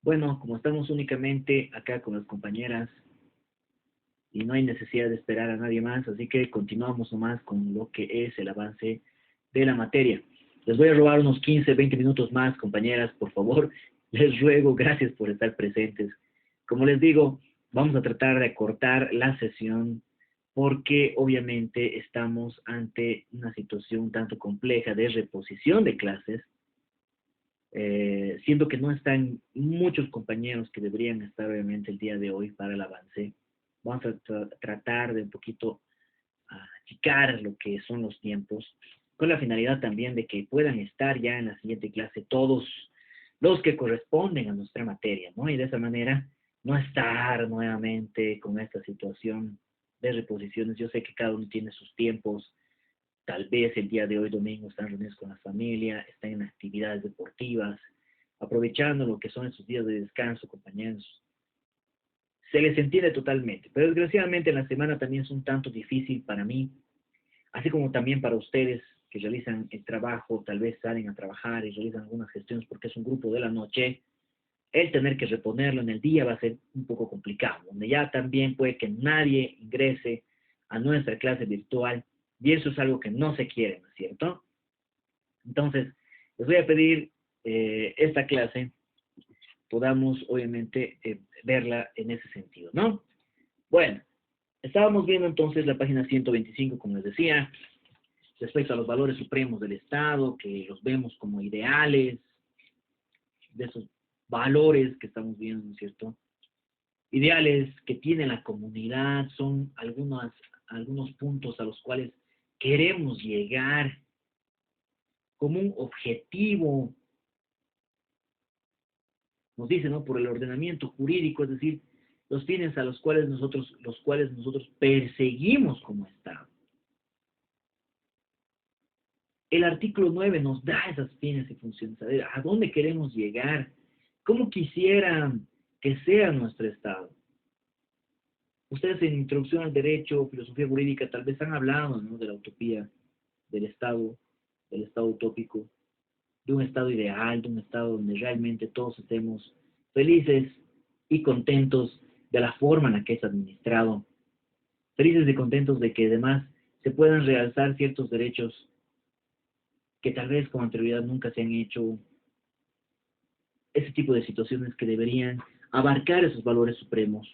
Bueno, como estamos únicamente acá con las compañeras y no hay necesidad de esperar a nadie más, así que continuamos nomás con lo que es el avance de la materia. Les voy a robar unos 15, 20 minutos más, compañeras, por favor. Les ruego, gracias por estar presentes. Como les digo, vamos a tratar de acortar la sesión porque obviamente estamos ante una situación un tanto compleja de reposición de clases, siendo que no están muchos compañeros que deberían estar obviamente el día de hoy para el avance. Vamos a tratar de un poquito achicar lo que son los tiempos, con la finalidad también de que puedan estar ya en la siguiente clase todos los que corresponden a nuestra materia, ¿no? Y de esa manera no estar nuevamente con esta situación de reposiciones. Yo sé que cada uno tiene sus tiempos, tal vez el día de hoy, domingo, están reunidos con la familia, están en actividades deportivas, aprovechando lo que son esos días de descanso, compañeros. Se les entiende totalmente, pero desgraciadamente en la semana también es un tanto difícil para mí, así como también para ustedes que realizan el trabajo, tal vez salen a trabajar y realizan algunas gestiones porque es un grupo de la noche, el tener que reponerlo en el día va a ser un poco complicado, donde ya también puede que nadie ingrese a nuestra clase virtual y eso es algo que no se quiere, ¿no es cierto? Entonces, les voy a pedir esta clase, podamos obviamente verla en ese sentido, ¿no? Bueno, estábamos viendo entonces la página 125, como les decía, respecto a los valores supremos del Estado, que los vemos como ideales, de esos valores que estamos viendo, ¿no es cierto? Ideales que tiene la comunidad, son algunos puntos a los cuales queremos llegar como un objetivo, nos dice, ¿no? Por el ordenamiento jurídico, es decir, los fines a los cuales nosotros perseguimos como Estado. El artículo 9 nos da esas fines y funciones, a dónde queremos llegar, cómo quisieran que sea nuestro Estado. Ustedes en Introducción al Derecho, Filosofía Jurídica, tal vez han hablado, ¿no?, de la utopía del Estado utópico, de un Estado ideal, de un Estado donde realmente todos estemos felices y contentos de la forma en la que es administrado, felices y contentos de que además se puedan realzar ciertos derechos que tal vez con anterioridad nunca se han hecho, ese tipo de situaciones que deberían abarcar esos valores supremos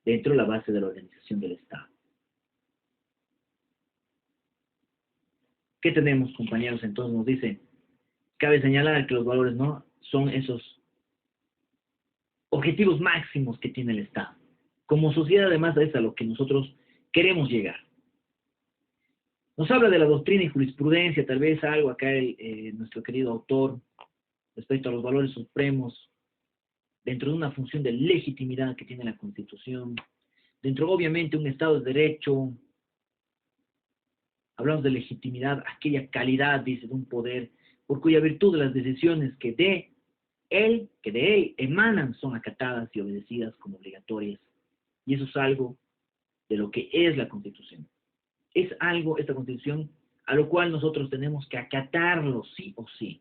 dentro de la base de la organización del Estado. ¿Qué tenemos, compañeros? Entonces nos dice, cabe señalar que los valores no son esos objetivos máximos que tiene el Estado. Como sociedad, además, es a lo que nosotros queremos llegar. Nos habla de la doctrina y jurisprudencia, tal vez algo acá nuestro querido autor, respecto a los valores supremos, dentro de una función de legitimidad que tiene la Constitución, dentro obviamente de un Estado de Derecho, hablamos de legitimidad, aquella calidad, dice, de un poder, por cuya virtud las decisiones que de él emanan son acatadas y obedecidas como obligatorias. Y eso es algo de lo que es la Constitución. Es algo, esta Constitución, a lo cual nosotros tenemos que acatarlo sí o sí.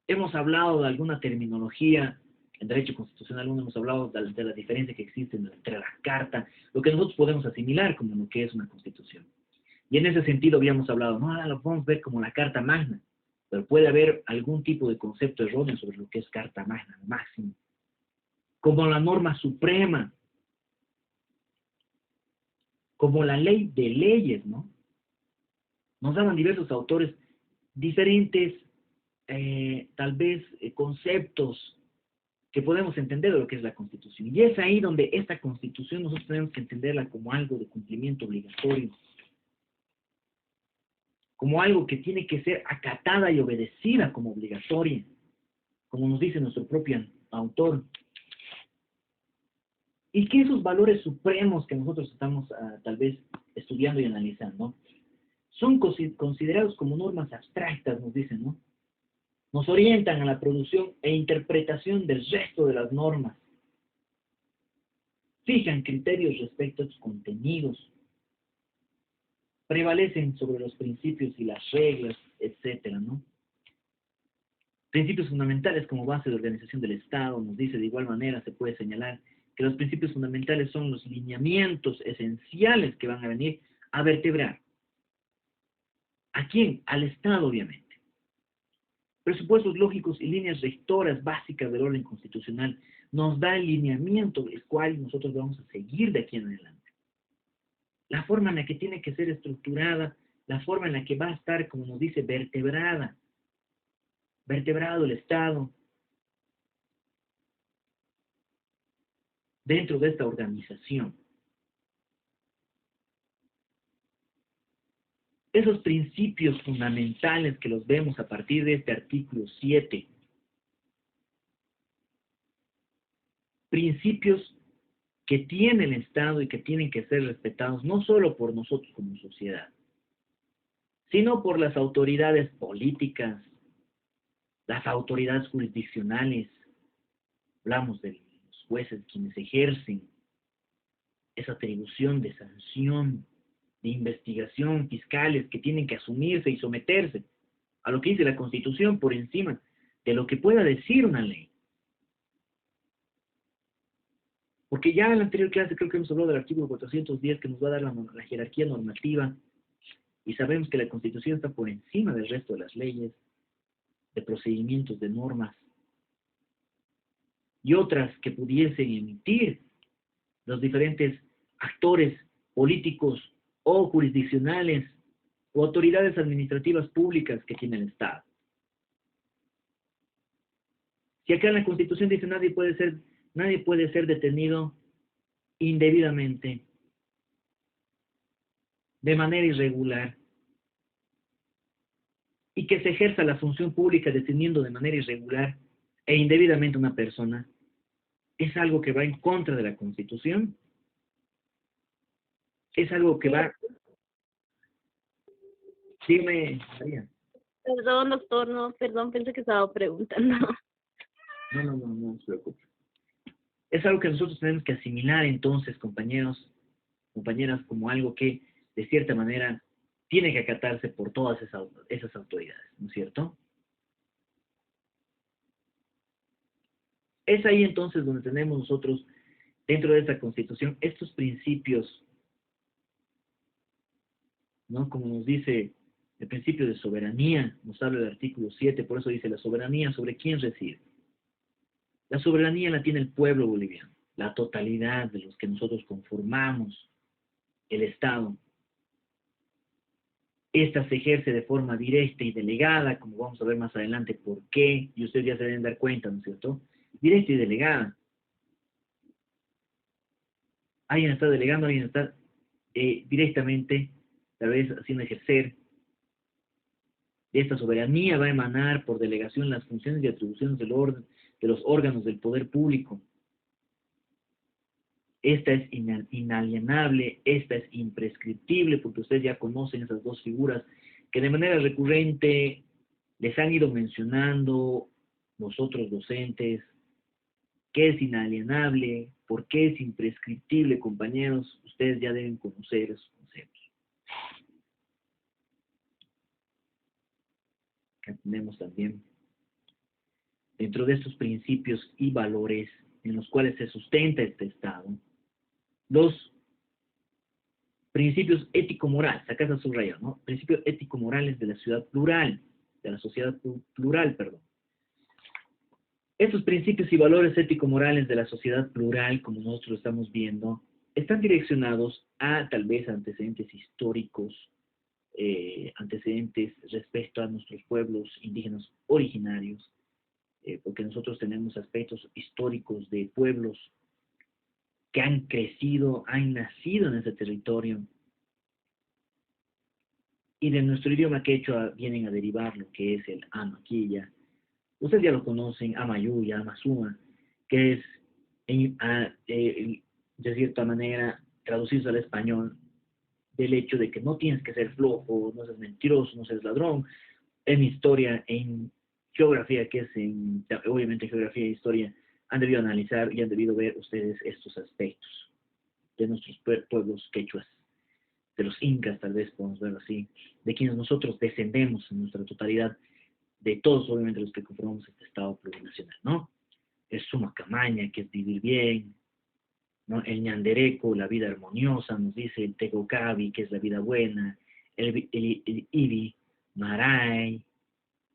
Hemos hablado de alguna terminología en derecho constitucional, hemos hablado de la diferencia que existe entre la carta, lo que nosotros podemos asimilar como lo que es una constitución. Y en ese sentido habíamos hablado, no, lo podemos ver como la carta magna, pero puede haber algún tipo de concepto erróneo sobre lo que es carta magna, máximo, como la norma suprema, como la ley de leyes, ¿no? Nos daban diversos autores diferentes, tal vez, conceptos que podemos entender de lo que es la Constitución. Y es ahí donde esta Constitución nosotros tenemos que entenderla como algo de cumplimiento obligatorio, como algo que tiene que ser acatada y obedecida como obligatoria, como nos dice nuestro propio autor. Y que esos valores supremos que nosotros estamos tal vez estudiando y analizando, son considerados como normas abstractas, nos dicen, ¿no? Nos orientan a la producción e interpretación del resto de las normas, fijan criterios respecto a sus contenidos, prevalecen sobre los principios y las reglas, etcétera, ¿no? Principios fundamentales como base de organización del Estado, nos dice de igual manera, se puede señalar que los principios fundamentales son los lineamientos esenciales que van a venir a vertebrar. ¿A quién? Al Estado, obviamente. Presupuestos lógicos y líneas rectoras básicas del orden constitucional nos da el lineamiento el cual nosotros vamos a seguir de aquí en adelante. La forma en la que tiene que ser estructurada, la forma en la que va a estar, como nos dice, vertebrado el Estado dentro de esta organización. Esos principios fundamentales que los vemos a partir de este artículo 7, principios que tiene el Estado y que tienen que ser respetados no solo por nosotros como sociedad, sino por las autoridades políticas, las autoridades jurisdiccionales, hablamos de los jueces quienes ejercen esa atribución de sanción, de investigación, fiscales que tienen que asumirse y someterse a lo que dice la Constitución por encima de lo que pueda decir una ley. Porque ya en la anterior clase creo que hemos hablado del artículo 410 que nos va a dar la jerarquía normativa y sabemos que la Constitución está por encima del resto de las leyes, de procedimientos, de normas y otras que pudiesen emitir los diferentes actores políticos o jurisdiccionales o autoridades administrativas públicas que tiene el Estado. Si acá en la Constitución dice nadie puede ser detenido indebidamente, de manera irregular, y que se ejerza la función pública deteniendo de manera irregular e indebidamente a una persona, es algo que va en contra de la Constitución, es algo que va... Dime, María. Perdón, doctor, no, perdón, pensé que estaba preguntando. No se preocupe. Es algo que nosotros tenemos que asimilar entonces, compañeros, compañeras, como algo que, de cierta manera, tiene que acatarse por todas esas autoridades, ¿no es cierto? Es ahí entonces donde tenemos nosotros, dentro de esta Constitución, estos principios, ¿no? Como nos dice el principio de soberanía, nos habla del artículo 7, por eso dice la soberanía, ¿sobre quién reside? La soberanía la tiene el pueblo boliviano, la totalidad de los que nosotros conformamos el Estado. Esta se ejerce de forma directa y delegada, como vamos a ver más adelante por qué, y ustedes ya se deben dar cuenta, ¿no es cierto? Directa y delegada. Alguien está delegando, alguien está directamente, tal vez haciendo ejercer. Esta soberanía va a emanar por delegación las funciones y atribuciones de los órganos del poder público. Esta es inalienable, esta es imprescriptible, porque ustedes ya conocen esas dos figuras que de manera recurrente les han ido mencionando los otros docentes. ¿Qué es inalienable? ¿Por qué es imprescriptible, compañeros? Ustedes ya deben conocer esos conceptos. Acá tenemos también, dentro de estos principios y valores en los cuales se sustenta este Estado, los principios ético-morales, acá está subrayado, ¿no? Principios ético-morales de la ciudad plural, de la sociedad plural, perdón. Estos principios y valores ético-morales de la sociedad plural, como nosotros lo estamos viendo, están direccionados a tal vez antecedentes históricos, antecedentes respecto a nuestros pueblos indígenas originarios, porque nosotros tenemos aspectos históricos de pueblos que han crecido, han nacido en ese territorio, y de nuestro idioma quechua vienen a derivar lo que es el amaquilla. Ustedes ya lo conocen, amayuya, amazuma, que es, de cierta manera, traducido al español, del hecho de que no tienes que ser flojo, no seas mentiroso, no seas ladrón. En historia, en geografía, que es obviamente geografía e historia, han debido analizar y han debido ver ustedes estos aspectos de nuestros pueblos quechuas, de los incas tal vez podemos verlo así, de quienes nosotros descendemos en nuestra totalidad, de todos, obviamente, los que conformamos este Estado plurinacional, ¿no? El suma camaña, que es vivir bien, ¿no? El ñandereco, la vida armoniosa, nos dice el tegocavi, que es la vida buena, el ibi, maray,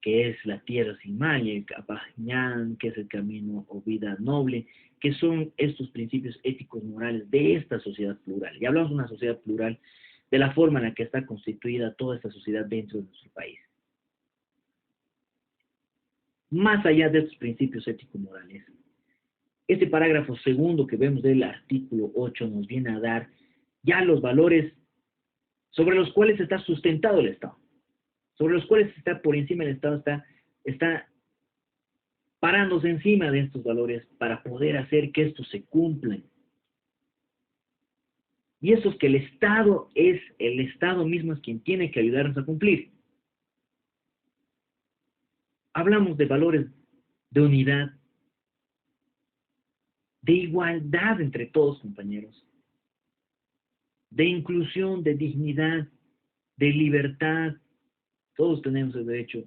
que es la tierra sin mal, y el capajñán, que es el camino o vida noble, que son estos principios éticos morales de esta sociedad plural. Y hablamos de una sociedad plural de la forma en la que está constituida toda esta sociedad dentro de nuestro país. Más allá de estos principios éticos morales, este parágrafo segundo que vemos del artículo 8 nos viene a dar ya los valores sobre los cuales está sustentado el Estado, sobre los cuales está por encima el Estado, está parándose encima de estos valores para poder hacer que estos se cumplan. Y eso es que el Estado mismo es quien tiene que ayudarnos a cumplir. Hablamos de valores de unidad, de igualdad entre todos, compañeros, de inclusión, de dignidad, de libertad. Todos tenemos el derecho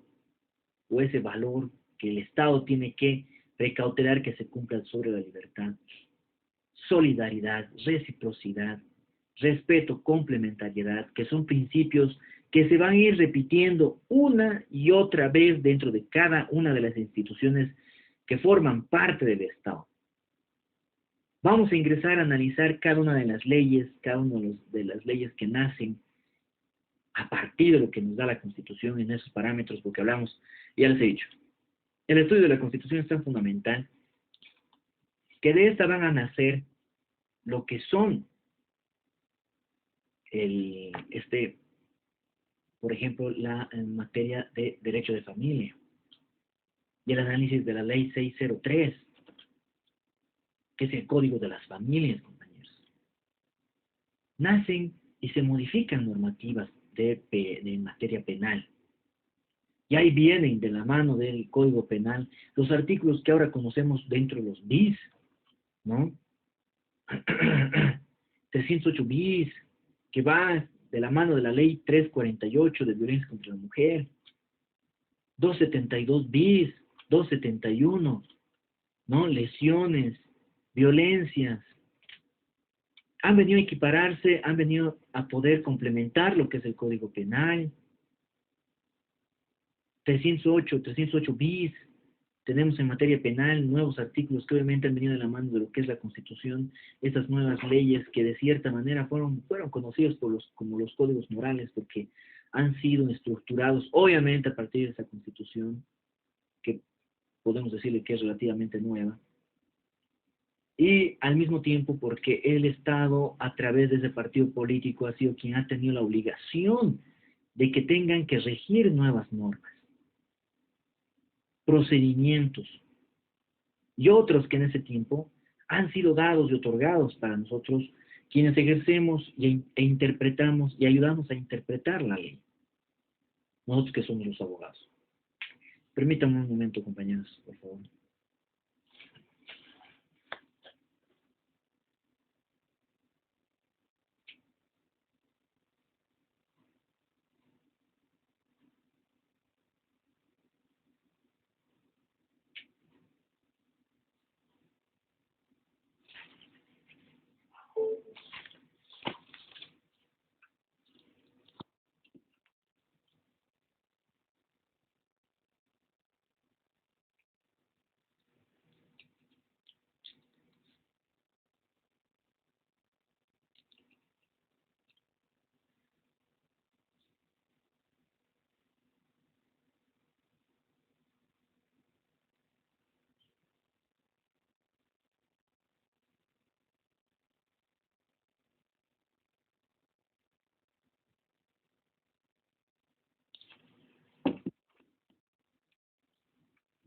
o ese valor que el Estado tiene que precautelar que se cumpla sobre la libertad. Solidaridad, reciprocidad, respeto, complementariedad, que son principios que se van a ir repitiendo una y otra vez dentro de cada una de las instituciones que forman parte del Estado. Vamos a ingresar a analizar cada una de las leyes, cada una de las leyes que nacen a partir de lo que nos da la Constitución en esos parámetros, porque hablamos, ya les he dicho, el estudio de la Constitución es tan fundamental que de esta van a nacer lo que son por ejemplo, en materia de derecho de familia y el análisis de la ley 603, que es el Código de las Familias, compañeros. Nacen y se modifican normativas de materia penal. Y ahí vienen de la mano del Código Penal los artículos que ahora conocemos dentro de los BIS, ¿no? 308 bis, que va de la mano de la ley 348 de violencia contra la mujer, 272 bis, 271, ¿no? Lesiones, violencias, han venido a equipararse, han venido a poder complementar lo que es el Código Penal. 308 bis, tenemos en materia penal nuevos artículos que obviamente han venido de la mano de lo que es la Constitución, estas nuevas leyes que de cierta manera fueron conocidos como los códigos morales, porque han sido estructurados obviamente a partir de esa Constitución, que podemos decirle que es relativamente nueva, y al mismo tiempo porque el Estado, a través de ese partido político, ha sido quien ha tenido la obligación de que tengan que regir nuevas normas, procedimientos y otros que en ese tiempo han sido dados y otorgados para nosotros, quienes ejercemos e interpretamos y ayudamos a interpretar la ley. Nosotros que somos los abogados. Permítanme un momento, compañeros, por favor.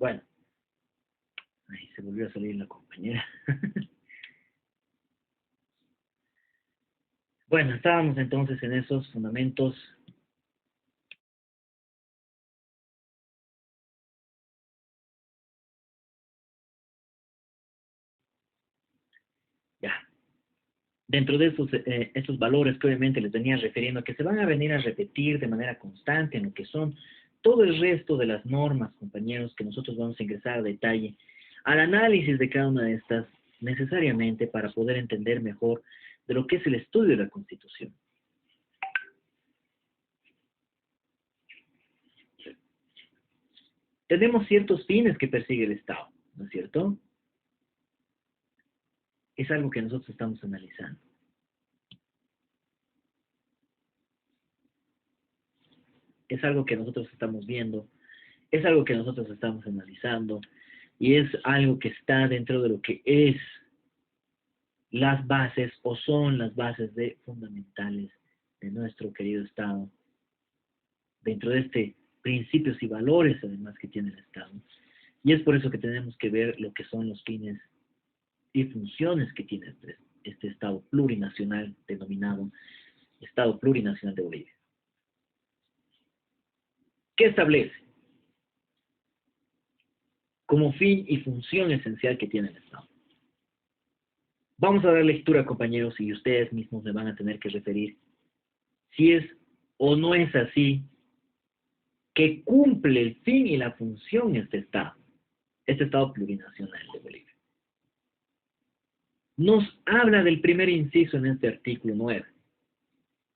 Bueno, ahí se volvió a salir la compañera. Bueno, estábamos entonces en esos fundamentos. Ya. Dentro de estos valores que obviamente les venía refiriendo, que se van a venir a repetir de manera constante en lo que son todo el resto de las normas, compañeros, que nosotros vamos a ingresar a detalle al análisis de cada una de estas, necesariamente para poder entender mejor de lo que es el estudio de la Constitución. Tenemos ciertos fines que persigue el Estado, ¿no es cierto? Es algo que nosotros estamos analizando. Es algo que nosotros estamos viendo, es algo que nosotros estamos analizando, y es algo que está dentro de lo que es las bases, o son las bases fundamentales de nuestro querido Estado, dentro de este principios y valores además que tiene el Estado. Y es por eso que tenemos que ver lo que son los fines y funciones que tiene este Estado plurinacional denominado Estado Plurinacional de Bolivia. ¿Qué establece? Como fin y función esencial que tiene el Estado. Vamos a dar lectura, compañeros, y ustedes mismos me van a tener que referir si es o no es así que cumple el fin y la función este Estado plurinacional de Bolivia. Nos habla del primer inciso en este artículo 9,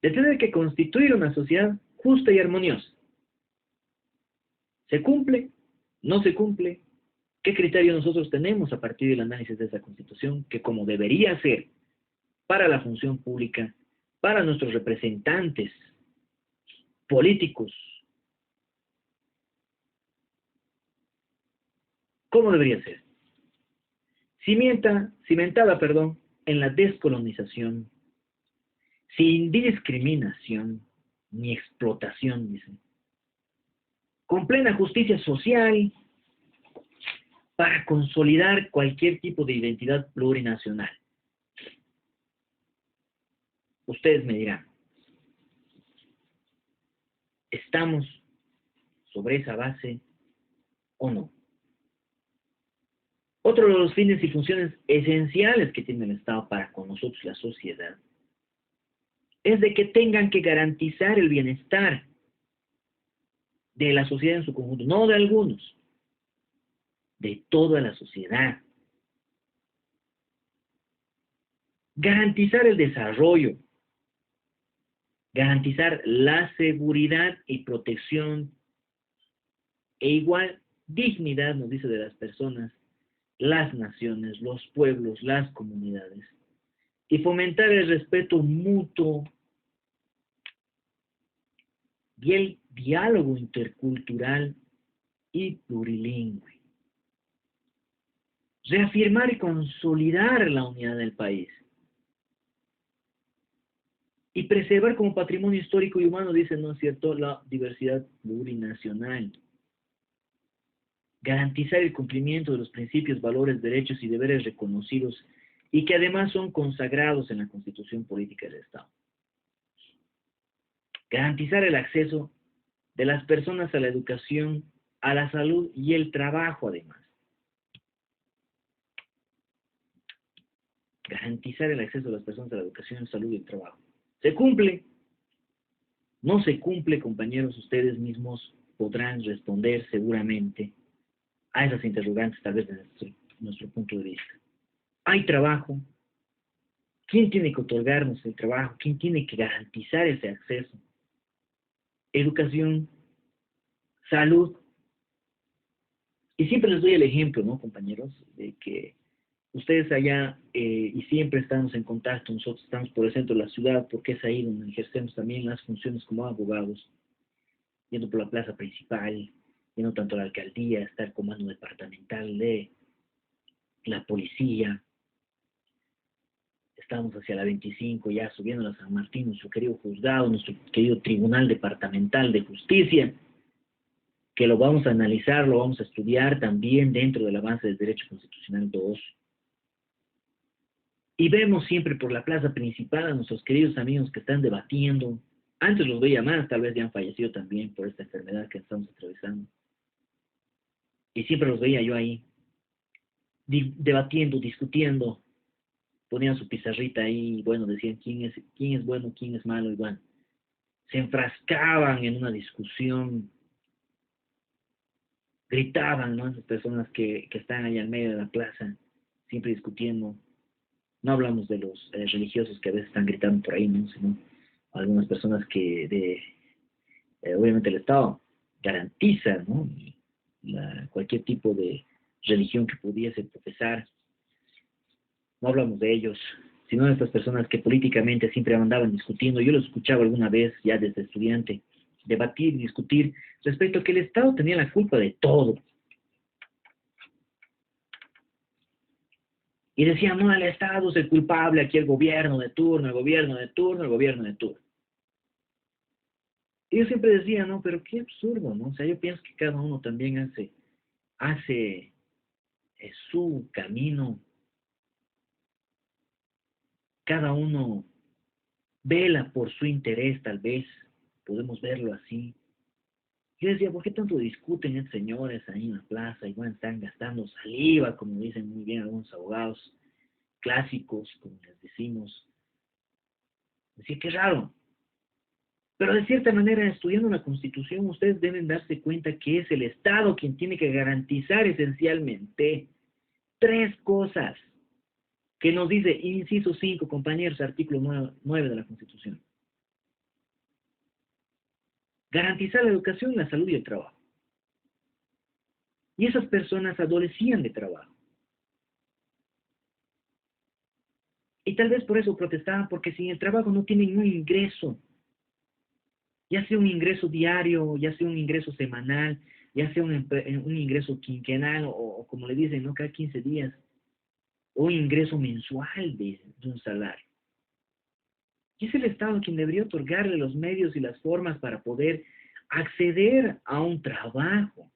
de tener que constituir una sociedad justa y armoniosa. ¿Se cumple? ¿No se cumple? ¿Qué criterio nosotros tenemos a partir del análisis de esa Constitución? Que como debería ser para la función pública, para nuestros representantes políticos, ¿cómo debería ser? Cimentada, en la descolonización, sin discriminación ni explotación, dicen, con plena justicia social, para consolidar cualquier tipo de identidad plurinacional. Ustedes me dirán, ¿estamos sobre esa base o no? Otro de los fines y funciones esenciales que tiene el Estado para con nosotros, la sociedad, es de que tengan que garantizar el bienestar de la sociedad en su conjunto, no de algunos, de toda la sociedad. Garantizar el desarrollo, garantizar la seguridad y protección e igual dignidad, nos dice, de las personas, las naciones, los pueblos, las comunidades, y fomentar el respeto mutuo y el diálogo intercultural y plurilingüe. Reafirmar y consolidar la unidad del país. Y preservar como patrimonio histórico y humano, dice, ¿no es cierto?, la diversidad plurinacional. Garantizar el cumplimiento de los principios, valores, derechos y deberes reconocidos y que además son consagrados en la Constitución Política del Estado. Garantizar el acceso de las personas a la educación, a la salud y el trabajo además. Garantizar el acceso de las personas a la educación, la salud y el trabajo. ¿Se cumple? ¿No se cumple, compañeros? Ustedes mismos podrán responder seguramente a esas interrogantes, tal vez desde nuestro punto de vista. ¿Hay trabajo? ¿Quién tiene que otorgarnos el trabajo? ¿Quién tiene que garantizar ese acceso? Educación, salud. Y siempre les doy el ejemplo, ¿no, compañeros? De que ustedes allá, y siempre estamos en contacto, nosotros estamos por el centro de la ciudad, porque es ahí donde ejercemos también las funciones como abogados, yendo por la plaza principal, yendo tanto a la alcaldía, está el comando departamental de la policía, estamos hacia la 25, ya subiendo a San Martín, nuestro querido juzgado, nuestro querido Tribunal Departamental de Justicia, que lo vamos a analizar, lo vamos a estudiar también dentro del avance del Derecho Constitucional 2. Y vemos siempre por la plaza principal a nuestros queridos amigos que están debatiendo. Antes los veía más, tal vez ya han fallecido también por esta enfermedad que estamos atravesando. Y siempre los veía yo ahí, debatiendo, discutiendo, ponían su pizarrita ahí, y bueno, decían quién es bueno, quién es malo, y bueno, se enfrascaban en una discusión gritaban, ¿no? Esas personas que están ahí al medio de la plaza, siempre discutiendo. No hablamos de los religiosos que a veces están gritando por ahí, ¿no? Sino algunas personas obviamente el Estado garantiza, ¿no? Cualquier tipo de religión que pudiese profesar. No hablamos de ellos, sino de estas personas que políticamente siempre andaban discutiendo. Yo los escuchaba alguna vez, ya desde estudiante, debatir y discutir respecto a que el Estado tenía la culpa de todo. Y decían, no, el Estado es el culpable, aquí el gobierno de turno, el gobierno de turno, el gobierno de turno. Y yo siempre decía, no, pero qué absurdo, ¿no? O sea, yo pienso que cada uno también hace su camino, cada uno vela por su interés, tal vez, podemos verlo así. Yo decía, ¿por qué tanto discuten estos señores ahí en la plaza? Igual están gastando saliva, como dicen muy bien algunos abogados clásicos, como les decimos. Decía, qué raro. Pero de cierta manera, estudiando la Constitución, ustedes deben darse cuenta que es el Estado quien tiene que garantizar esencialmente tres cosas que nos dice, inciso 5, compañeros, artículo 9 de la Constitución. Garantizar la educación, la salud y el trabajo. Y esas personas adolecían de trabajo. Y tal vez por eso protestaban, porque sin el trabajo no tienen un ingreso, ya sea un ingreso diario, ya sea un ingreso semanal, ya sea un ingreso quinquenal o como le dicen, ¿no? Cada 15 días, o un ingreso mensual de un salario. Y es el Estado quien debería otorgarle los medios y las formas para poder acceder a un trabajo,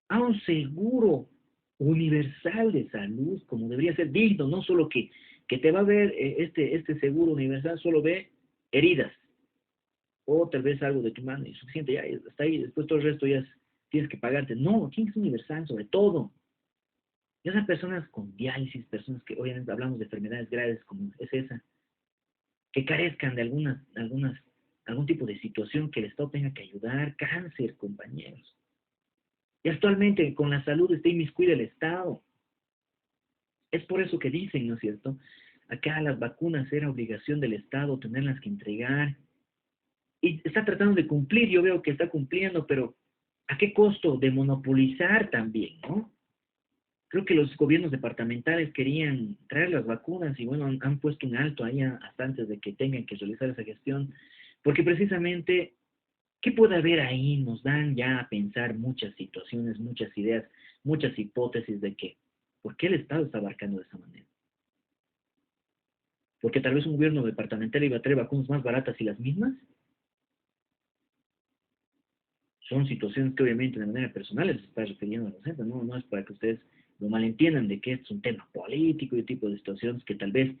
a un seguro universal de salud, como debería ser digno, no solo que te va a ver este seguro universal, solo ve heridas, o tal vez algo de tu mano y suficiente, ya está ahí, después todo el resto ya tienes que pagarte. No, tiene que ser universal sobre todo. Y esas personas con diálisis, personas que obviamente hablamos de enfermedades graves como es esa, que carezcan de algún tipo de situación que el Estado tenga que ayudar, cáncer, compañeros. Y actualmente con la salud está inmiscuido el Estado. Es por eso que dicen, ¿no es cierto? Acá las vacunas era obligación del Estado tenerlas que entregar. Y está tratando de cumplir, yo veo que está cumpliendo, pero ¿a qué costo? De monopolizar también, ¿no? Creo que los gobiernos departamentales querían traer las vacunas y bueno, han puesto un alto ahí hasta antes de que tengan que realizar esa gestión, porque precisamente, ¿qué puede haber ahí? Nos dan ya a pensar muchas situaciones, muchas ideas, muchas hipótesis de que, ¿por qué el Estado está abarcando de esa manera? Porque tal vez un gobierno departamental iba a traer vacunas más baratas y las mismas. Son situaciones que obviamente de manera personal les está refiriendo a la gente, ¿no? No es para que ustedes lo malentiendan de que es un tema político y tipo de situaciones que tal vez,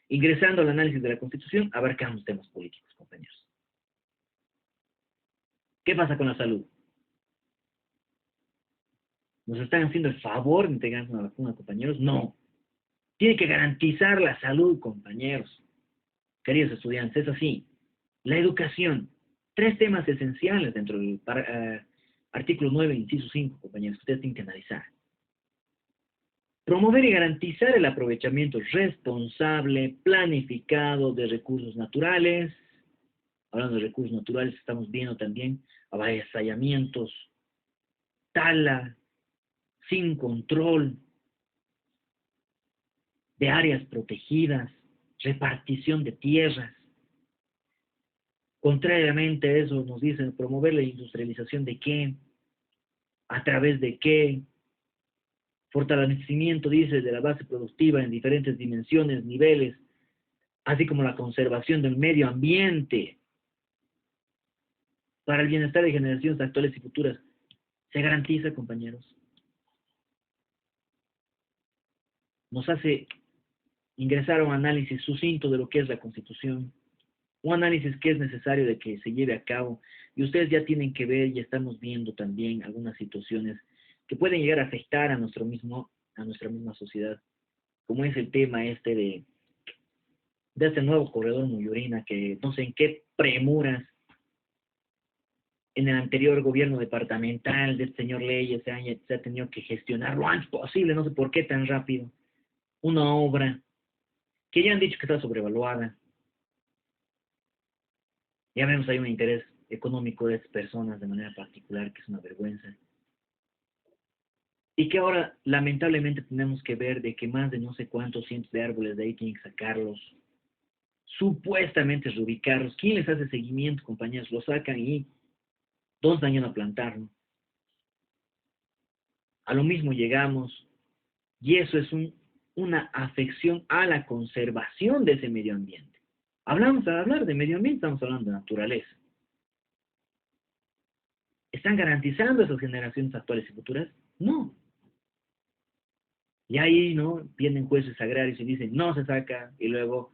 ingresando al análisis de la Constitución, abarcamos temas políticos, compañeros. ¿Qué pasa con la salud? ¿Nos están haciendo el favor de entregarnos una vacuna, compañeros? No. Tiene que garantizar la salud, compañeros. Queridos estudiantes, es así. La educación. Tres temas esenciales dentro del artículo 9, inciso 5, compañeros, que ustedes tienen que analizar. Promover y garantizar el aprovechamiento responsable, planificado de recursos naturales. Hablando de recursos naturales, estamos viendo también avasallamientos, tala, sin control de áreas protegidas, repartición de tierras. Contrariamente a eso, nos dicen promover la industrialización de qué, a través de qué, fortalecimiento, dice, de la base productiva en diferentes dimensiones, niveles, así como la conservación del medio ambiente para el bienestar de generaciones actuales y futuras. Se garantiza, compañeros. Nos hace ingresar a un análisis sucinto de lo que es la Constitución, un análisis que es necesario de que se lleve a cabo, y ustedes ya tienen que ver, y estamos viendo también algunas situaciones que pueden llegar a afectar a nuestra misma sociedad, como es el tema este de este nuevo corredor Muyurina, que no sé en qué premuras en el anterior gobierno departamental del señor Leyes se ha tenido que gestionar lo antes posible, no sé por qué tan rápido, una obra que ya han dicho que está sobrevaluada. Ya vemos hay un interés económico de estas personas de manera particular, que es una vergüenza. Y que ahora, lamentablemente, tenemos que ver de que más de no sé cuántos cientos de árboles de ahí tienen que sacarlos, supuestamente reubicarlos. ¿Quién les hace seguimiento, compañeros? Lo sacan y 2 años a plantarlo. A lo mismo llegamos, y eso es una afección a la conservación de ese medio ambiente. Hablamos al hablar de medio ambiente, estamos hablando de naturaleza. ¿Están garantizando esas generaciones actuales y futuras? No. Y ahí, ¿no? Vienen jueces agrarios y dicen, no se saca, y luego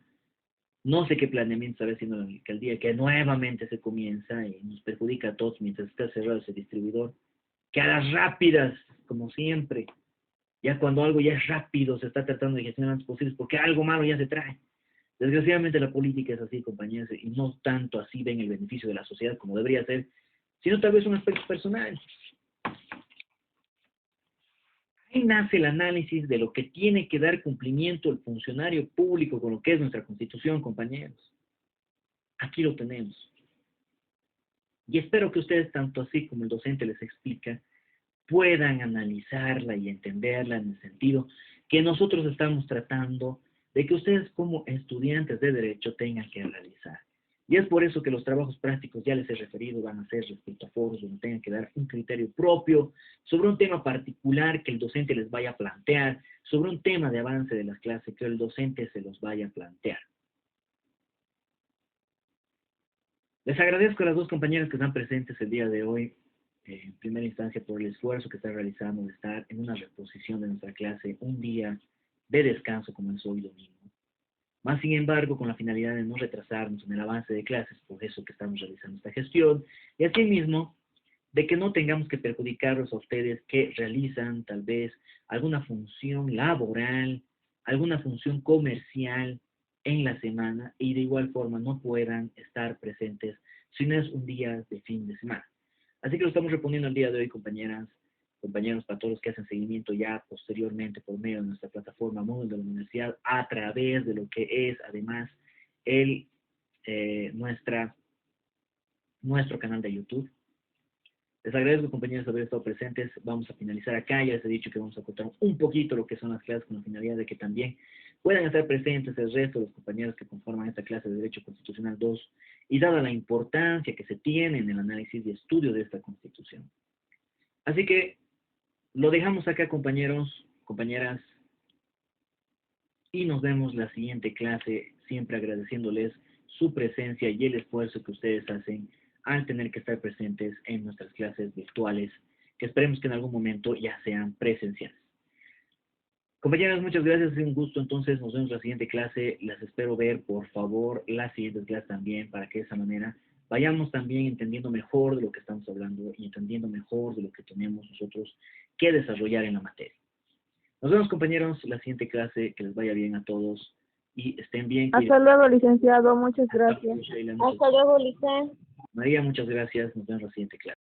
no sé qué planeamiento está haciendo la alcaldía, que nuevamente se comienza y nos perjudica a todos mientras está cerrado ese distribuidor, que a las rápidas, como siempre, ya cuando algo ya es rápido, se está tratando de gestionar lo antes posible, porque algo malo ya se trae. Desgraciadamente la política es así, compañeros, y no tanto así ven el beneficio de la sociedad como debería ser, sino tal vez un aspecto personal. Ahí nace el análisis de lo que tiene que dar cumplimiento el funcionario público con lo que es nuestra Constitución, compañeros. Aquí lo tenemos. Y espero que ustedes, tanto así como el docente les explica, puedan analizarla y entenderla en el sentido que nosotros estamos tratando de que ustedes como estudiantes de Derecho tengan que realizar. Y es por eso que los trabajos prácticos, ya les he referido, van a ser respecto a foros donde tengan que dar un criterio propio sobre un tema particular que el docente les vaya a plantear, sobre un tema de avance de las clases que el docente se los vaya a plantear. Les agradezco a las dos compañeras que están presentes el día de hoy, en primera instancia por el esfuerzo que están realizando de estar en una reposición de nuestra clase un día de descanso como es hoy domingo. Más sin embargo, con la finalidad de no retrasarnos en el avance de clases, por eso que estamos realizando esta gestión, y asimismo, de que no tengamos que perjudicarlos a ustedes que realizan tal vez alguna función laboral, alguna función comercial en la semana y de igual forma no puedan estar presentes si no es un día de fin de semana. Así que lo estamos reponiendo el día de hoy, compañeras, compañeros, para todos los que hacen seguimiento ya posteriormente por medio de nuestra plataforma móvil de la universidad, a través de lo que es además el, nuestro canal de YouTube. Les agradezco, compañeros, haber estado presentes. Vamos a finalizar acá. Ya les he dicho que vamos a contar un poquito lo que son las clases con la finalidad de que también puedan estar presentes el resto de los compañeros que conforman esta clase de Derecho Constitucional 2 y dada la importancia que se tiene en el análisis y estudio de esta Constitución. Así que lo dejamos acá, compañeros, compañeras, y nos vemos la siguiente clase, siempre agradeciéndoles su presencia y el esfuerzo que ustedes hacen al tener que estar presentes en nuestras clases virtuales, que esperemos que en algún momento ya sean presenciales. Compañeros, muchas gracias, es un gusto. Entonces nos vemos en la siguiente clase. Las espero ver, por favor, las siguientes clases también, para que de esa manera vayamos también entendiendo mejor de lo que estamos hablando y entendiendo mejor de lo que tenemos nosotros que desarrollar en la materia. Nos vemos, compañeros, la siguiente clase. Que les vaya bien a todos y estén bien. Hasta luego, licenciado. Muchas Hasta gracias. luego, Sheila, Hasta luego, licenciado. María, muchas gracias. Nos vemos en la siguiente clase.